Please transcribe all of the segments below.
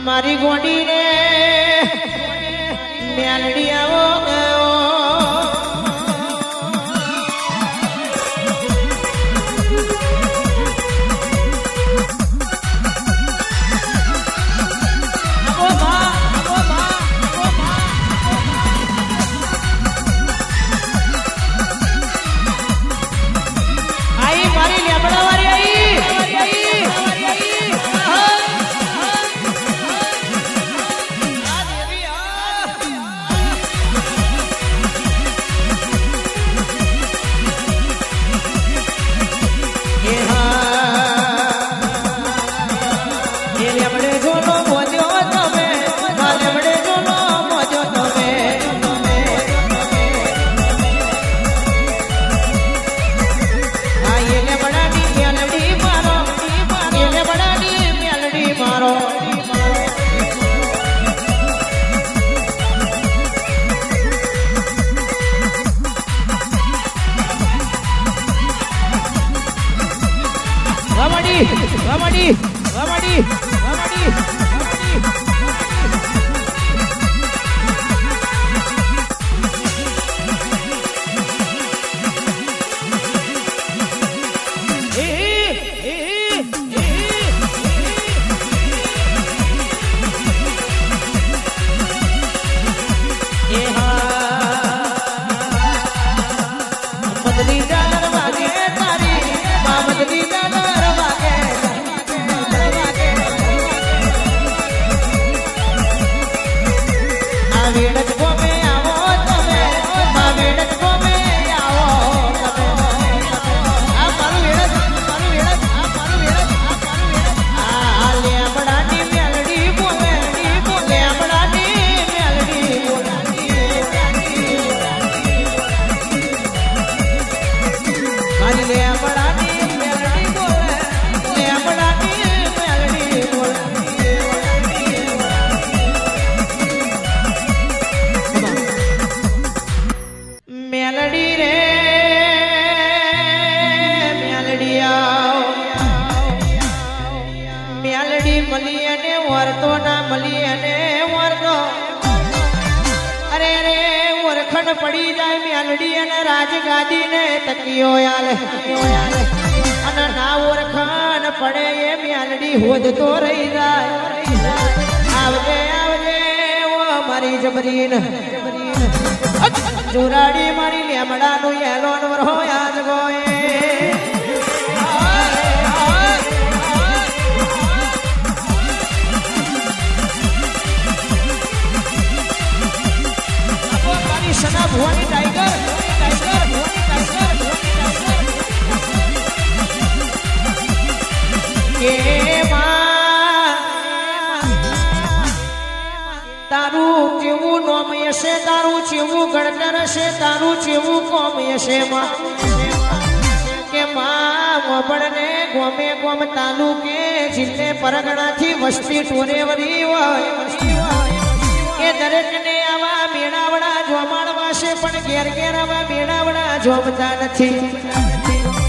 મારી ગોડી ને મેલડી આવો Ramadi પડી જાય મેલડી અને રાજગાદી ને તકિયો આલે અને ના ઓળખાણ પડે એ મેલડી હોદ તો રહી જાય આવજે ઓ મારી જબરીન જોરાડી મારી લેમડાનું એલોન વરહો યાદ ગોએ सना भुवनी टाइगर के तारू केवू नोम यसे तारू चेवू गणतर से तारू चेवू कोम यसे मा के मां मोबड़ने गोमे गोम तालुके जिले परगणा थी वस्ती टोरेवरी होय के दरेक ने आवा मेणावड़ा જોમાણવા છે પણ ઘેર ઘેર આવા મેળાવડા જોમતા નથી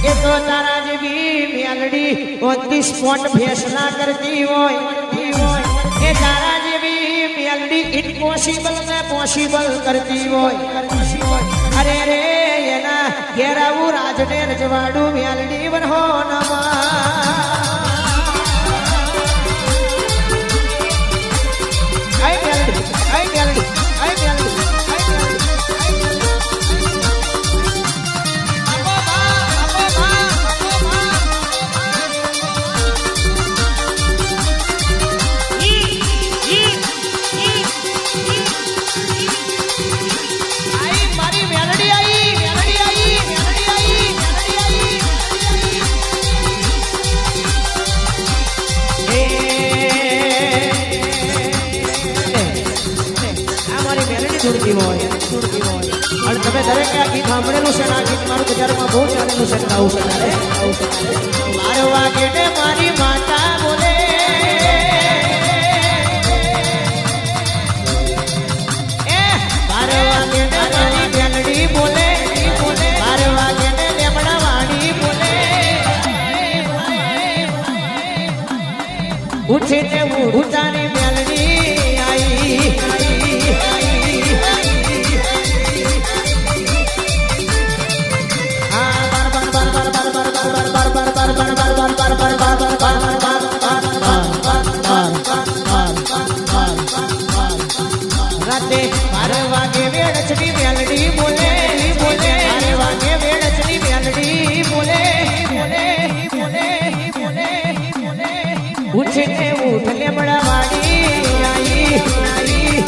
એ તો તારા જેવી મેલડી ઓન ધી સ્પોટ ફેસલા કરતી હોય એ તારા જેવી મેલડી ઇમ્પોસિબલ ને પોસિબલ કરતી હોય અરે રે એના ઘેર આવું રાજને રજવાડું મેલડી વરહો નમા અને તમે દરેક આ ગીત સાંભળેલું છે આ ગીત મારું બજારમાં બહુ ચાલેલું છે આવું છે મારો વાગે મારી માતા બોલે એ મારો વાગે ઉઠીને ઉતારી મેલડી આઈ રાતે 12 વાગે વેડચની મેલડી બોલે બોલે 12 વાગે વેડચની મેલડી બોલે બોલે બોલે બોલે બોલે ઉઠીને ઉઠ લેમડા વાડી આઈ આઈ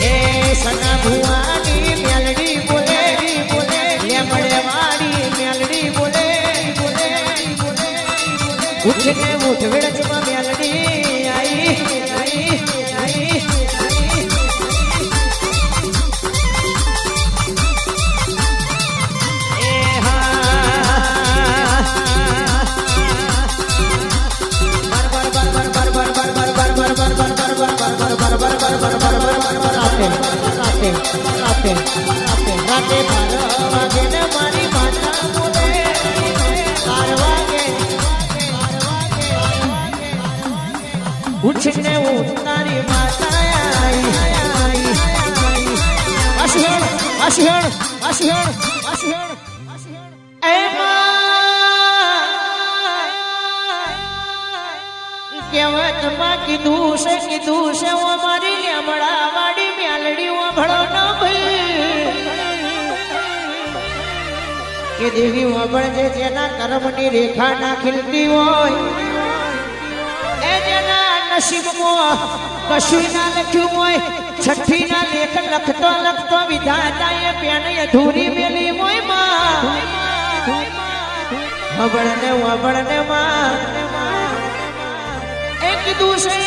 એ સના ભુવાની મેલડી બોલે બોલે લેમડે વાડી મેલડી બોલે બોલે બોલે ઉઠીને ઉઠ વેડચમાં મેલડી આઈ આઈ આઈ રાતે 12 વાગે ને મારી માતા બોલે 12 વાગે ઉઠીને ઉતારી માતા આઈ કહેવતમાં કીધું છે અમારી લેમડા વાડી મેલડી ઓભળો ન ભાઈ કે દેવી ઓભળજે જેના કર્મની રેખા ના ખીલતી હોય એ જેના નસીબમાં કશું ના લખ્યું હોય છઠ્ઠી ના લેખ લખતો વિધાતાએ પેન અધૂરી મેલી હોય માં વબળને માં એક દૂસે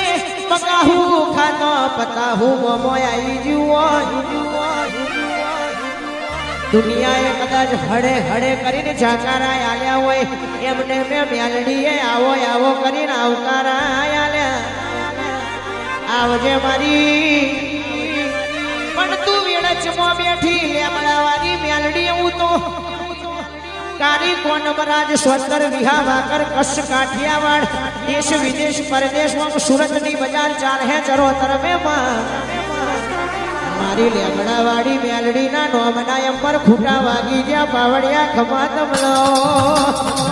પકાહુ ખાતો પતાહુ મોય આવી જ્યું દુનિયાએ કદાચ હડે કરીને જાકારા આલ્યા હોય એમને મેં મેલડીએ આવો કરીને આવકારા આલ્યા આવજે મારી પણ તું વેળચમાં બેઠી લેમડાવાળી મેલડી હું તો કારી કોનમરાજ સ્વતર વિહા વાકર કચ્છ કાઠિયાવાડ દેશ વિદેશ પરદેશમાં સુરતની બજાર ચાલે ચરોતર મેમાં મારી લેમડાવાળી મેલડીના નોમના એમ પર ખૂટા વાગી ગયા પાવડિયા ખમા તમલો